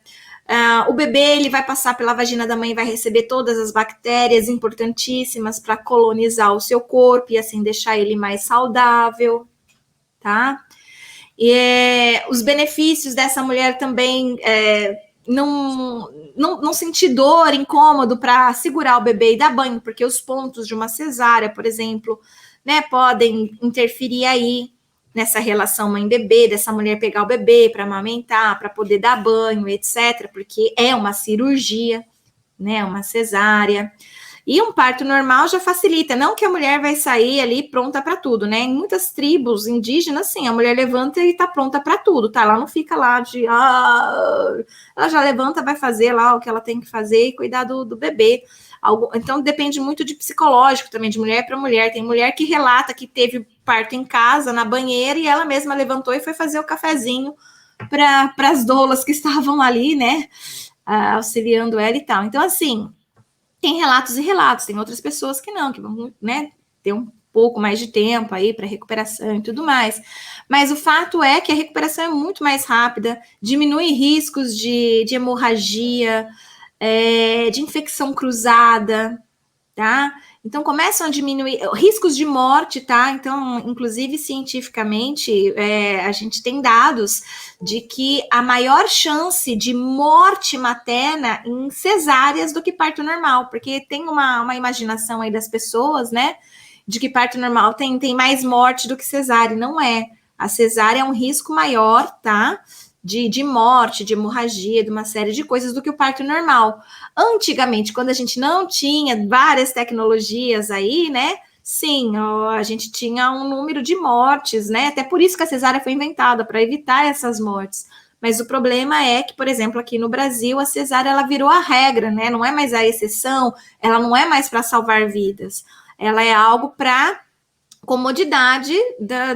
O bebê ele vai passar pela vagina da mãe e vai receber todas as bactérias importantíssimas para colonizar o seu corpo e assim deixar ele mais saudável, tá? E os benefícios dessa mulher também não sentir dor, incômodo para segurar o bebê e dar banho, porque os pontos de uma cesárea, por exemplo, né, podem interferir aí nessa relação mãe-bebê, dessa mulher pegar o bebê para amamentar, para poder dar banho, etc., porque é uma cirurgia, né, uma cesárea. E um parto normal já facilita, não que a mulher vai sair ali pronta para tudo, né? Em muitas tribos indígenas, sim, a mulher levanta e tá pronta para tudo, tá? Ela não fica lá ela já levanta, vai fazer lá o que ela tem que fazer e cuidar do bebê. Então depende muito de psicológico também, de mulher para mulher. Tem mulher que relata que teve parto em casa, na banheira, e ela mesma levantou e foi fazer o cafezinho para as doulas que estavam ali, né? Auxiliando ela e tal. Então, assim, tem relatos e relatos, tem outras pessoas que não, que vão, né, ter um pouco mais de tempo aí para recuperação e tudo mais. Mas o fato é que a recuperação é muito mais rápida, diminui riscos de hemorragia, de infecção cruzada, tá? Então, começam a diminuir riscos de morte, tá? Então, inclusive, cientificamente, a gente tem dados de que a maior chance de morte materna em cesáreas do que parto normal, porque tem uma imaginação aí das pessoas, né? De que parto normal tem mais morte do que cesárea. Não é. A cesárea é um risco maior, tá? De morte, de hemorragia, de uma série de coisas do que o parto normal. Antigamente, quando a gente não tinha várias tecnologias aí, né? Sim, a gente tinha um número de mortes, né? Até por isso que a cesárea foi inventada, para evitar essas mortes. Mas o problema é que, por exemplo, aqui no Brasil, a cesárea ela virou a regra, né? Não é mais a exceção, ela não é mais para salvar vidas. Ela é algo para comodidade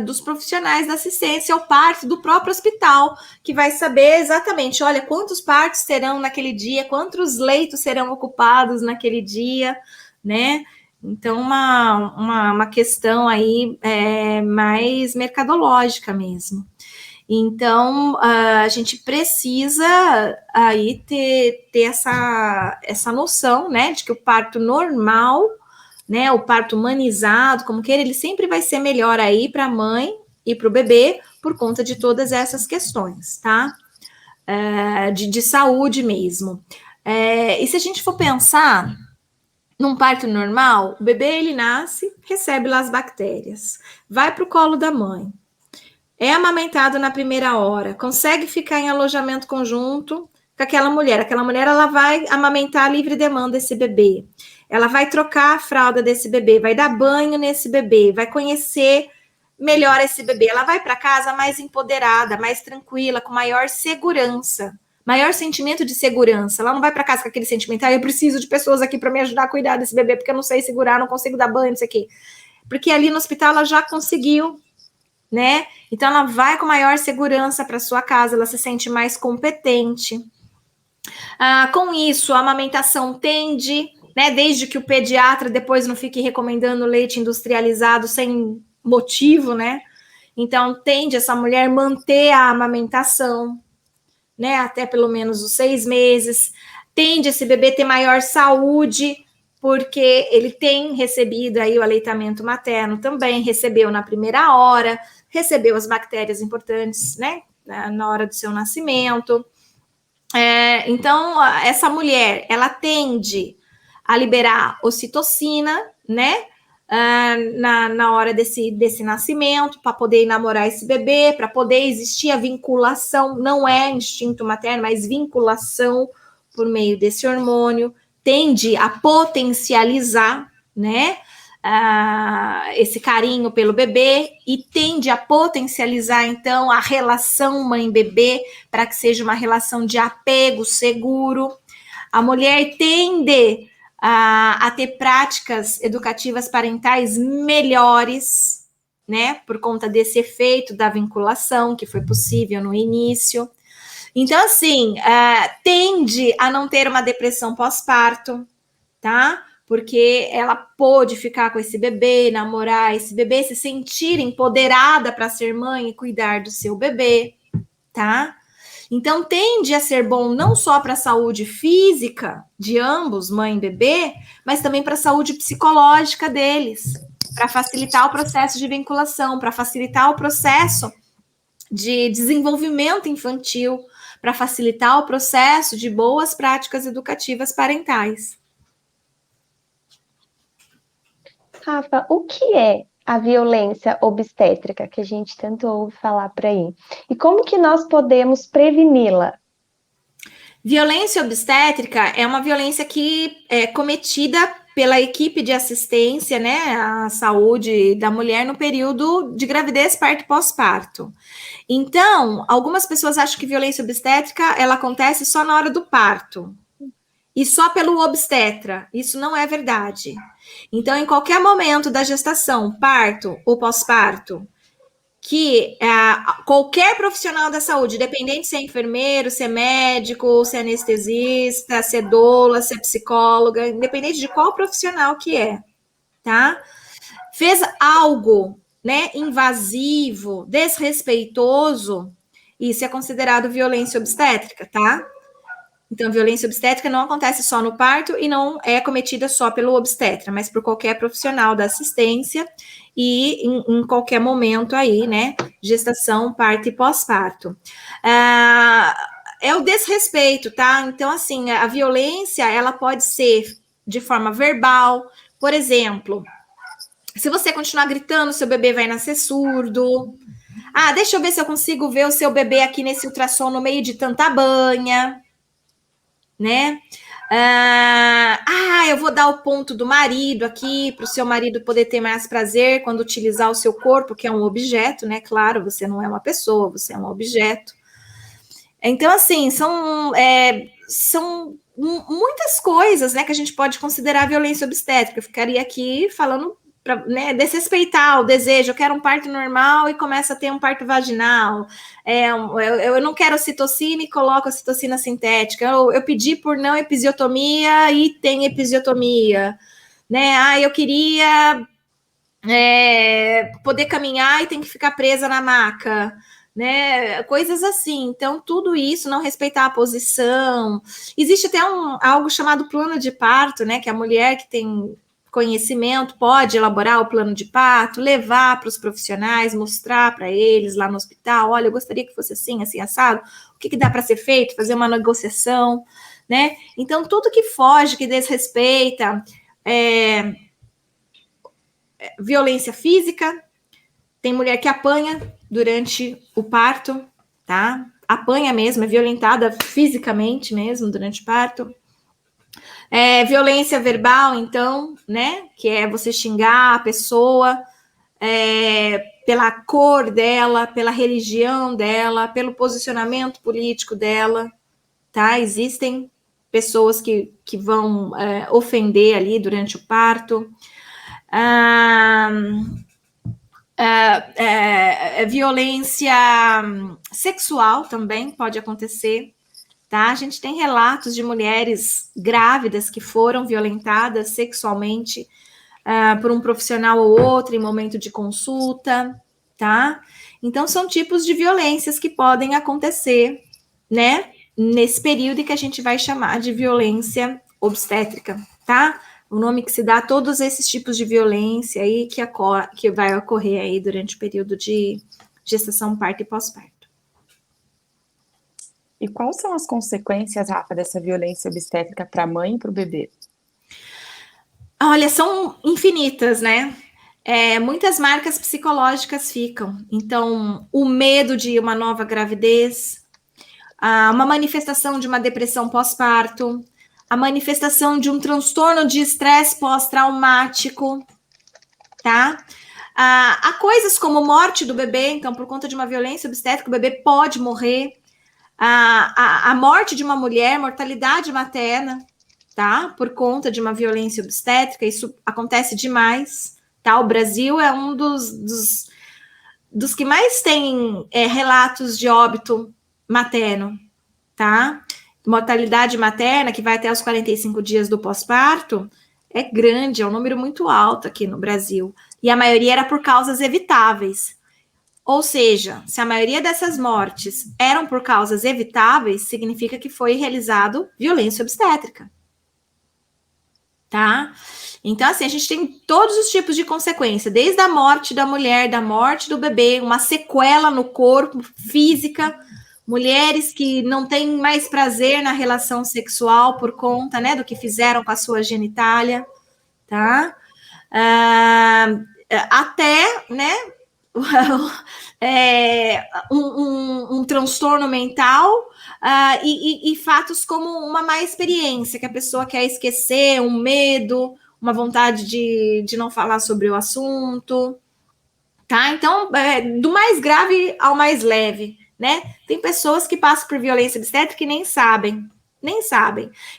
dos profissionais da assistência ao parto do próprio hospital, que vai saber exatamente, olha, quantos partos terão naquele dia, quantos leitos serão ocupados naquele dia, né? Então, uma questão aí mais mercadológica mesmo. Então, a gente precisa aí ter essa noção, né, de que o parto normal, né, o parto humanizado, como queira, ele sempre vai ser melhor aí para a mãe e para o bebê, por conta de todas essas questões, tá? De saúde mesmo. E se a gente for pensar num parto normal, o bebê, ele nasce, recebe lá as bactérias, vai para o colo da mãe, é amamentado na primeira hora, consegue ficar em alojamento conjunto com aquela mulher ela vai amamentar a livre demanda esse bebê, ela vai trocar a fralda desse bebê, vai dar banho nesse bebê, vai conhecer melhor esse bebê, ela vai para casa mais empoderada, mais tranquila, com maior segurança, maior sentimento de segurança. Ela não vai para casa com aquele sentimento, eu preciso de pessoas aqui para me ajudar a cuidar desse bebê, porque eu não sei segurar, não consigo dar banho, não sei o quê. Porque ali no hospital ela já conseguiu, né? Então ela vai com maior segurança para sua casa, ela se sente mais competente. Com isso, a amamentação tende, né? Desde que o pediatra depois não fique recomendando leite industrializado sem motivo, né? Então tende essa mulher manter a amamentação, né? Até pelo menos os 6 meses. Tende esse bebê ter maior saúde, porque ele tem recebido aí o aleitamento materno também, recebeu na primeira hora, recebeu as bactérias importantes, né, na hora do seu nascimento. Então, essa mulher, ela tende a liberar ocitocina, né, na hora desse nascimento, para poder namorar esse bebê, para poder existir a vinculação, não é instinto materno, mas vinculação por meio desse hormônio, tende a potencializar, né, esse carinho pelo bebê e tende a potencializar, então, a relação mãe-bebê para que seja uma relação de apego seguro. A mulher tende a ter práticas educativas parentais melhores, né, por conta desse efeito da vinculação que foi possível no início. Então, assim, tende a não ter uma depressão pós-parto, tá? Porque ela pôde ficar com esse bebê, namorar esse bebê, se sentir empoderada para ser mãe e cuidar do seu bebê, tá? Então, tende a ser bom não só para a saúde física de ambos, mãe e bebê, mas também para a saúde psicológica deles, para facilitar o processo de vinculação, para facilitar o processo de desenvolvimento infantil, para facilitar o processo de boas práticas educativas parentais. Rafa, o que é a violência obstétrica que a gente tanto ouve falar por aí? E como que nós podemos preveni-la? Violência obstétrica é uma violência que é cometida pela equipe de assistência, né, à saúde da mulher no período de gravidez, parto e pós-parto. Então, algumas pessoas acham que violência obstétrica ela acontece só na hora do parto e só pelo obstetra. Isso não é verdade. Então, em qualquer momento da gestação, parto ou pós-parto, que qualquer profissional da saúde, independente se é enfermeiro, se é médico, se é anestesista, se é doula, se é psicóloga, independente de qual profissional que é, tá? Fez algo, né, invasivo, desrespeitoso, isso é considerado violência obstétrica, tá? Então, violência obstétrica não acontece só no parto e não é cometida só pelo obstetra, mas por qualquer profissional da assistência e em qualquer momento aí, né? Gestação, parto e pós-parto. É o desrespeito, tá? Então, assim, a violência, ela pode ser de forma verbal, por exemplo, se você continuar gritando, seu bebê vai nascer surdo. Deixa eu ver se eu consigo ver o seu bebê aqui nesse ultrassom no meio de tanta banha, né? Eu vou dar o ponto do marido aqui para o seu marido poder ter mais prazer quando utilizar o seu corpo, que é um objeto, né? Claro, você não é uma pessoa, você é um objeto. Então, assim, são muitas coisas, né, que a gente pode considerar violência obstétrica. Eu ficaria aqui falando né, desrespeitar o desejo. Eu quero um parto normal e começa a ter um parto vaginal. Eu não quero ocitocina e coloco a ocitocina sintética. Eu pedi por não episiotomia e tem episiotomia. Né? Eu queria poder caminhar e tem que ficar presa na maca. Né? Coisas assim. Então, tudo isso, não respeitar a posição. Existe até algo chamado plano de parto, né? Que a mulher que tem conhecimento pode elaborar o plano de parto, levar para os profissionais, mostrar para eles lá no hospital, olha, eu gostaria que fosse assim, assim, assado, o que dá para ser feito, fazer uma negociação, né? Então, tudo que foge, que desrespeita, violência física, tem mulher que apanha durante o parto, tá? Apanha mesmo, é violentada fisicamente mesmo durante o parto. Violência verbal, então, né? Que é você xingar a pessoa pela cor dela, pela religião dela, pelo posicionamento político dela, tá? Existem pessoas que vão ofender ali durante o parto. Violência sexual também pode acontecer. Tá? A gente tem relatos de mulheres grávidas que foram violentadas sexualmente por um profissional ou outro em momento de consulta, tá? Então, são tipos de violências que podem acontecer, né? Nesse período que a gente vai chamar de violência obstétrica, tá? O nome que se dá a todos esses tipos de violência aí que vai ocorrer aí durante o período de gestação, parto e pós-parto. E quais são as consequências, Rafa, dessa violência obstétrica para a mãe e para o bebê? Olha, são infinitas, né? Muitas marcas psicológicas ficam. Então, o medo de uma nova gravidez, uma manifestação de uma depressão pós-parto, a manifestação de um transtorno de estresse pós-traumático, tá? Há coisas como morte do bebê, então, por conta de uma violência obstétrica, o bebê pode morrer. A morte de uma mulher, mortalidade materna, tá? Por conta de uma violência obstétrica, isso acontece demais, tá? O Brasil é um dos que mais tem relatos de óbito materno, tá? Mortalidade materna, que vai até os 45 dias do pós-parto, é grande, é um número muito alto aqui no Brasil. E a maioria era por causas evitáveis. Ou seja, se a maioria dessas mortes eram por causas evitáveis, significa que foi realizado violência obstétrica. Tá? Então, assim, a gente tem todos os tipos de consequência, desde a morte da mulher, da morte do bebê, uma sequela no corpo, física, mulheres que não têm mais prazer na relação sexual por conta, né, do que fizeram com a sua genitália, tá? Até, né, um transtorno mental e fatos como uma má experiência, que a pessoa quer esquecer, um medo, uma vontade de não falar sobre o assunto, tá? Então, do mais grave ao mais leve, né? Tem pessoas que passam por violência obstétrica e nem sabem.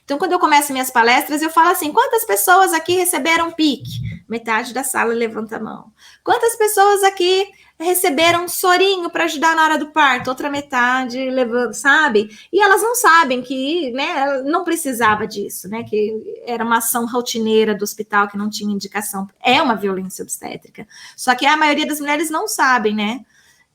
Então, quando eu começo minhas palestras, eu falo assim, quantas pessoas aqui receberam PIC? Metade da sala levanta a mão. Quantas pessoas aqui receberam sorinho para ajudar na hora do parto? Outra metade levanta, sabe? E elas não sabem que, né, não precisava disso, né? Que era uma ação rotineira do hospital que não tinha indicação. É uma violência obstétrica. Só que a maioria das mulheres não sabem, né?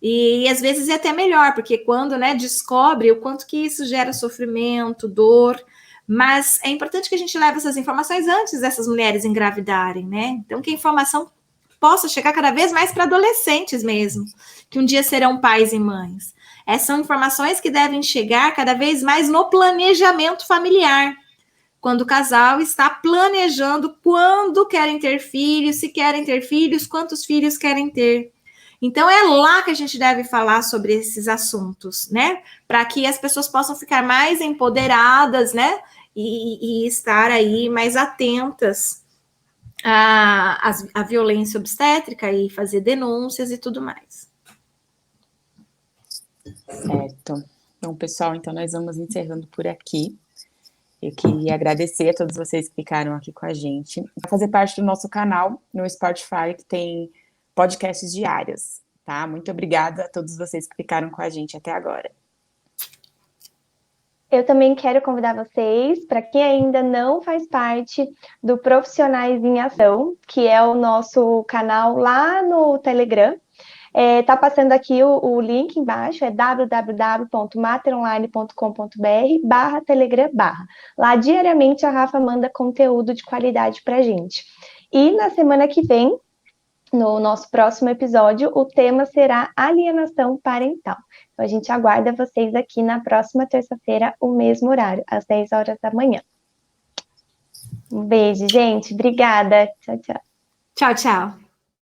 E às vezes é até melhor, porque quando, né, descobre o quanto que isso gera sofrimento, dor, mas é importante que a gente leve essas informações antes dessas mulheres engravidarem, né? Então, que a informação possa chegar cada vez mais para adolescentes mesmo, que um dia serão pais e mães. Essas são informações que devem chegar cada vez mais no planejamento familiar, quando o casal está planejando quando querem ter filhos, se querem ter filhos, quantos filhos querem ter. Então, é lá que a gente deve falar sobre esses assuntos, né? Para que as pessoas possam ficar mais empoderadas, né? E estar aí mais atentas à violência obstétrica e fazer denúncias e tudo mais. Certo. Então, pessoal, nós vamos encerrando por aqui. Eu queria agradecer a todos vocês que ficaram aqui com a gente. Vai fazer parte do nosso canal no Spotify, que tem podcasts diários, tá? Muito obrigada a todos vocês que ficaram com a gente até agora. Eu também quero convidar vocês, para quem ainda não faz parte do Profissionais em Ação, que é o nosso canal lá no Telegram. Tá passando aqui o link embaixo, é www.materonline.com.br/telegram/. Lá diariamente a Rafa manda conteúdo de qualidade pra gente. E na semana que vem, no nosso próximo episódio, o tema será alienação parental. Então, a gente aguarda vocês aqui na próxima terça-feira, o mesmo horário, às 10 horas da manhã. Um beijo, gente. Obrigada. Tchau, tchau. Tchau, tchau.